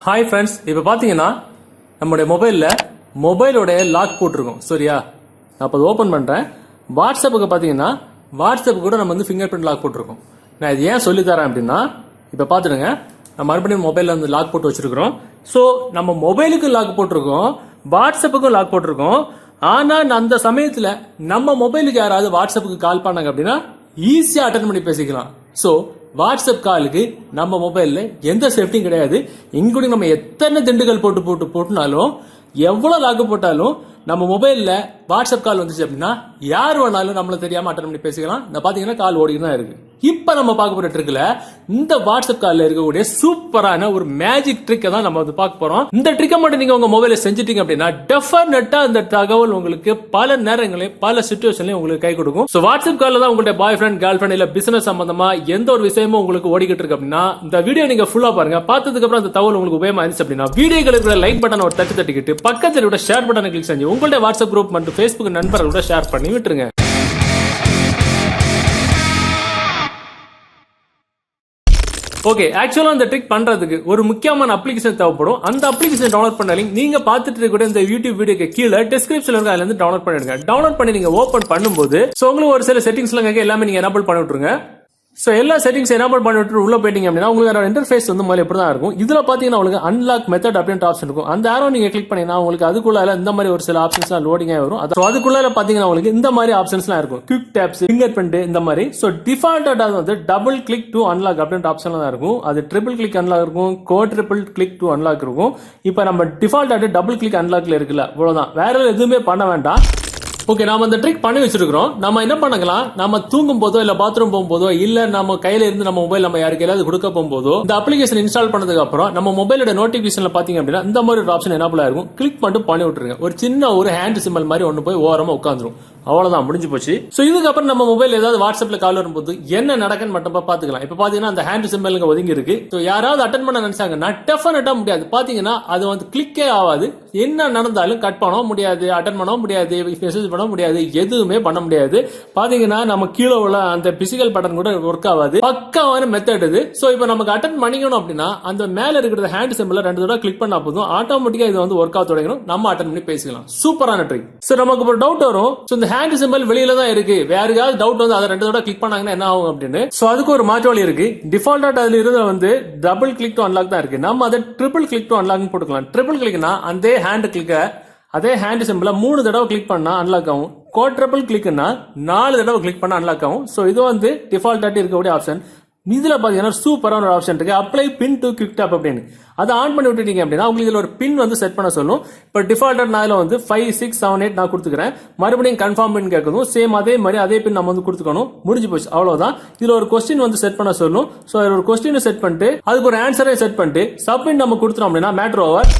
Hi friends, இப்போ பார்த்தீங்கன்னா நம்முடைய மொபைலோட லாக் போட்டிருக்கோம். சரியா, நான் இப்போ ஓப்பன் பண்ணுறேன். வாட்ஸ்அப்புக்கு பார்த்தீங்கன்னா வாட்ஸ்அப்பு கூட நம்ம வந்து ஃபிங்கர் பிரிண்ட் லாக் போட்டிருக்கோம். நான் இது ஏன் சொல்லித்தரேன் அப்படின்னா, இப்போ பார்த்துடுங்க, நம்ம மறுபடியும் மொபைலில் வந்து லாக் போட்டு வச்சிருக்கிறோம். ஸோ நம்ம மொபைலுக்கு லாக் போட்டிருக்கோம், வாட்ஸ்அப்புக்கும் லாக் போட்டிருக்கோம். ஆனால் அந்த சமயத்தில் நம்ம மொபைலுக்கு யாராவது வாட்ஸ்அப்புக்கு கால் பண்ணாங்க அப்படின்னா ஈஸியாக அட்டன் பண்ணி பேசிக்கலாம். ஸோ வாட்ஸ்அப் காலுக்கு நம்ம மொபைல்ல எந்த சேஃப்டியும் கிடையாது. இன்க்ளூடிங் நம்ம எத்தனை திண்டுகள் போட்டுனாலும் எவ்வளவு லாக் போட்டாலும் நம்ம மொபைல்ல வாட்ஸ்அப் கால் வந்துச்சு அப்படின்னா யார் வேணாலும் நம்மள தெரியாம அட்டன் பண்ணி பேசிக்கலாம். இந்த பாத்தீங்கன்னா கால் ஓடிட்டு தான் இருக்கு. இப்ப நம்ம பார்க்க போற ட்ரிக்ல இந்த வாட்ஸ்அப் கால்ல இருக்கக்கூடிய சூப்பரான ஒரு மேஜிக் ட்ரிக்கை தான் நம்ம வந்து பார்க்க போறோம். இந்த ட்ரிக்கை மட்டும் நீங்க உங்க மொபைல செஞ்சுட்டீங்க அப்படின்னா டெஃபினட்டா இந்த தகவல் உங்களுக்கு பல நேரங்களில் பல சிச்சுவேஷன்லயும் உங்களுக்கு கை கொடுக்கும். சோ வாட்ஸ்அப் கால்ல தான் உங்களுடைய பாய் ஃப்ரெண்ட், கேர்ள் ஃப்ரெண்ட் இல்ல பிசினஸ் சம்பந்தமா எந்த ஒரு விஷயமும் உங்களுக்கு ஓடிக்கிட்டு இருக்கு அப்படின்னா இந்த வீடியோ நீங்க ஃபுல்லா பாருங்க. பார்த்ததுக்கு அப்புறம் அந்த தகவல் உங்களுக்கு உபயோகமா இருந்துச்சு அப்படின்னா வீடியோக்கு லைக் பட்டன் ஒரு தட்டிக்கிட்டு பக்கத்துல விட ஷேர் பட்டனை கிளிக் செஞ்சு உங்களுடைய வாட்ஸ்அப் குரூப் மற்றும் Facebook நண்பர்களோட ஷேர் பண்ணி விட்டுருங்க. ஓகே, ஆக்சுவலா இந்த ட்ரிக் பண்றதுக்கு ஒரு முக்கியமான அப்ளிகேஷன் தேவைப்படும். அந்த அப்ளிகேஷன் டவுன்லோட் பண்ண லிங்க் நீங்க பார்த்துட்டு இருக்க இந்த யூடியூப் வீடியோக்கு கீழே டிஸ்கிரிப்ஷன்ல இருக்கு, அதுல இருந்து டவுன்லோட் பண்ணிடுங்க. டவுன்லோட் பண்ணி நீங்க ஓபன் பண்ணும்போது உங்களுக்கு ஒரு சில செட்டிங்ஸ்லாம் எல்லாமே நீங்க எனேபிள் பண்ணி விட்டுருங்க. சோ எல்லா செட்டிங்ஸ் எனேபிள் பண்ணிட்டு உள்ள போயிட்டீங்க அப்படின்னா உங்களுக்கு இன்டர்ஃபேஸ் வந்து முதல்ல இப்படி தான் இருக்கும். இதுல பாத்தீங்கன்னா உங்களுக்கு அன்லாக் மெத்தட் அப்படின்ற ஆப்ஷன் இருக்கும். அந்த ஆரோ நீங்க கிளிக் பண்ணீங்கன்னா உங்களுக்கு அதுக்குள்ள இந்த மாதிரி ஒரு சில ஆப்ஷன்ஸ் லோடிங் வரும். அதுக்குள்ள பாத்தீங்கன்னா உங்களுக்கு இந்த மாதிரி ஆப்ஷன்ஸ்லாம் இருக்கும். குவிக் டேப்ஸ், ஃபிங்கர் பிரிண்ட் இந்த மாதிரி. சோ டிஃபால்ட்டா வந்து டபுள் கிளிக் டு அன்லாக் அப்படின்ற ஆப்ஷன்ல தான் இருக்கும். அது ட்ரிபிள் கிளிக் அன்லாக் இருக்கும், ட்ரிபிள் கிளிக் டு அன்லாக் இருக்கும். இப்போ நம்ம டிஃபால்ட்டா டபுள் கிளிக் அன்லாக்ல இருக்குல்ல, அவ்வளவுதான், வேற எதுவுமே பண்ண வேண்டாம். ஓகே, நாம அந்த ட்ரிக் பண்ணி வச்சிருக்கிறோம். நம்ம என்ன பண்ணலாம், நம்ம தூங்கும் போதோ இல்ல பாத்ரூம் போகும்போதோ இல்ல நம்ம கையில இருந்து நம்ம மொபைல் நம்ம யாருக்கு ஏதாவது கொடுக்க போகும்போதோ இந்த அப்ளிகேஷன் இன்ஸ்டால் பண்ணதுக்கு அப்புறம் நம்ம மொபைலோட நோட்டிபிகேஷன்ல பாத்தீங்க அப்படின்னா இந்த மாதிரி ஒரு ஆப்ஷன் எனேபிள் ஆயிருக்கும். கிளிக் மட்டும் பண்ணி விட்டுருங்க. ஒரு சின்ன ஒரு ஹேண்ட் சிம்பிள் மாதிரி ஒன்னு போய் ஓரமா உட்காந்துரும். அவ்வளவுதான், முடிஞ்சு போச்சு. சோ இதுக்கப்புறம் நம்ம மொபைல் ஏதாவது வாட்ஸ்அப்ல கால் வரும்போது என்ன நடக்குன்னு மட்டும் பாத்துக்கலாம். இப்ப பாத்தீங்கன்னா அந்த ஹேண்ட் சிம்பிள் ஒதுங்கி இருக்கு. சோ யாராவது அட்டன் பண்ண நினைச்சாங்கன்னா டெஃபினட்டா முடியாது. பாத்தீங்கன்னா அது வந்து கிளிக்கே ஆகாது. என்ன நடந்தாலும் கட் பண்ணவும் முடியாது, அட்டன் பண்ணவும் முடியாது, மெசேஜ் பண்ண முடியாது, எதுவுமே பண்ண முடியாது. பாத்தீங்கன்னா நம்ம கீழே உள்ள அந்த பிசிக்கல் பட்டன் கூட ஒர்க் ஆகாது. பக்காவான மெத்தட் இது. சோ இப்போ நமக்கு அட்டன் பண்ணிக்கணும் அப்படின்னா அந்த மேல இருக்கிற ஹேண்ட் சிம்பிள் 2 தடவை கிளிக் பண்ணா போதும், ஆட்டோமேட்டிக்கா இது வந்து ஒர்க் ஆக தொடங்கணும். நம்ம அட்டன் பண்ணி பேசிக்கலாம். சூப்பரான ட்ரிக். சோ நமக்கு ஒரு டவுட் வரும், இந்த ஹேண்ட் சிம்பிள் வெளியில தான் இருக்கு, வேற யாராவது டவுட் வந்து அதை 2 தடவை கிளிக் பண்ணாங்கன்னா என்ன ஆகும் அப்படின்னு. சோ அதுக்கு ஒரு மாற்று வழி இருக்கு. டிஃபால்ட்டா அதுல இருந்து வந்து டபுள் கிளிக் டு அன்லாக் தான் இருக்கு. நம்ம அதை ட்ரிபிள் கிளிக் டு அன்லாக் போட்டுக்கலாம். ட்ரிபிள் கிளிக்னா அந்த ஹேண்ட் கிளிக்க அதே ஹேண்ட் சிம்பிள 3 தடவை கிளிக் பண்ணா அன்லாக் ஆகும். ட்ரிபிள் கிளிக்னா 4 தடவை கிளிக் பண்ணா அன்லாக் ஆகும். சோ இது வந்து டிஃபால்ட்டா இருக்கக்கூடிய ஆப்ஷன். இதுல பாத்தீங்கன்னா சூப்பரான ஒரு ஆப்ஷன் இருக்கு, apply pin to quick tap அப்படின்னு. அதை ஆன் பண்ணி விட்டுட்டீங்க அப்படின்னா உங்களுக்கு இதுல ஒரு பின் வந்து செட் பண்ண சொல்லும். இப்போ டிஃபால்ட்டா நான் இதுல வந்து 5 6 7 8 நான் கொடுத்துக்கிறேன். மறுபடியும் கன்ஃபார்ம் பின் கேட்கணும். சேம் அதே மாதிரி அதே பின் நம்ம வந்து கொடுத்துக்கணும். முடிஞ்சு போச்சு, அவ்வளவுதான். இதுல ஒரு கொஸ்டின் வந்து செட் பண்ண சொல்லும். சோ ஒரு கொஸ்டின் செட் பண்ணிட்டு அதுக்கு ஒரு ஆன்சரை செட் பண்ணிட்டு சப்மிட் நம்ம கொடுத்துறோம் அப்படின்னா மேட்டர் ஓவர்.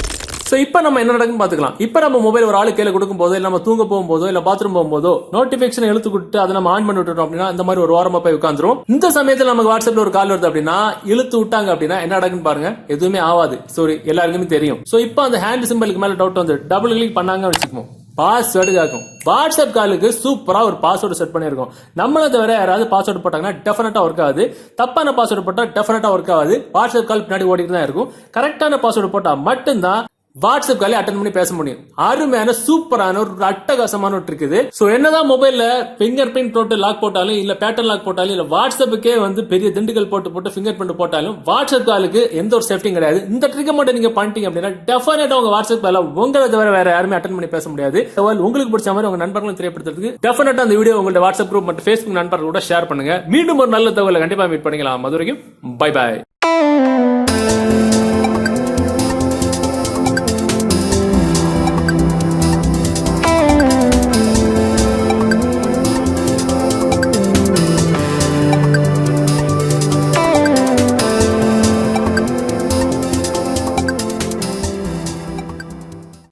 சோ இப்ப நம்ம என்ன நடக்குன்னு பாத்துக்கலாம். இப்ப நம்ம மொபைல் ஒரு ஆளு கையில கொடுக்கும் போதோ இல்ல நம்ம தூங்க போகும்போதோ இல்ல பாத்ரூம் போகும்போதோ நோட்டிபிகேஷன் எழுத்து கொடுத்து அதை நம்ம ஆன் பண்ணி விட்டுட்டோம் அப்படின்னா இந்த மாதிரி ஒரு வாரமா போய் உட்காந்துரும். இந்த சமயத்துல நமக்கு வாட்ஸ்அப்ல ஒரு கால் வருது அப்படின்னா இழுத்து விட்டாங்க அப்படின்னா என்ன நடக்குன்னு பாருங்க, எதுவுமே ஆகாது. சரி, எல்லாருக்குமே தெரியும். சோ இப்ப அந்த ஹேண்ட் சிம்பிளுக்கு மேல டவுட் வந்து டபுள் கிளிக் பண்ணாங்க வச்சுக்கோம், பாஸ்வேர்டு கேட்கும். வாட்ஸ்அப் காலுக்கு சூப்பரா ஒரு பாஸ்வேர்டு செட் பண்ணிருக்கோம். நம்மள தவிர யாராவது பாஸ்வேர்டு போட்டாங்கன்னா டெஃபினட்டா ஒர்க் ஆகுது. தப்பான பாஸ்வேர்டு போட்டா டெஃபினட்டா ஒர்க் ஆகுது. வாட்ஸ்அப் கால் பின்னாடி ஓடிட்டு தான் இருக்கும். கரெக்டான பாஸ்வேர்டு போட்டா மட்டும்தான் வாட்ஸ்அப் காலே அட்டன் பண்ணி பேச முடியும். அருமையான சூப்பரான ஒரு அட்டகாசமான ஒரு ட்ரிக் இது. சோ என்னதான் மொபைல்ல பிங்கர் பிரிண்ட் போட்டு லாக் போட்டாலும் இல்ல பேட்டர்ன் லாக் போட்டாலும் இல்ல வாட்ஸ்அப்புக்கே வந்து பெரிய திண்டுகள் போட்டு ஃபிங்கர் பிரிண்ட் போட்டாலும் வாட்ஸ்அப் காலுக்கு எந்த ஒரு சேஃப்டியும் கிடையாது. இந்த ட்ரிக்கை மட்டும் நீங்க பண்ணிட்டீங்க அப்படின்னா டெஃபினட்டா உங்க வாட்ஸ்அப் கால உங்களை தவிர வேற யாருமே அட்டன் பண்ணி பேச முடியாது. உங்களுக்கு பிடிச்ச மாதிரி உங்க நண்பர்களும் தெரியப்படுத்துறதுக்கு டெஃபினட்டா அந்த வீடியோ உங்களோட வாட்ஸ்அப் குரூப் மற்றும் Facebook நண்பர்களோட ஷேர் பண்ணுங்க. மீண்டும் ஒரு நல்ல தகவலை கண்டிப்பா மீட் பண்ணிக்கலாம். அது வரைக்கும் பை பாய்.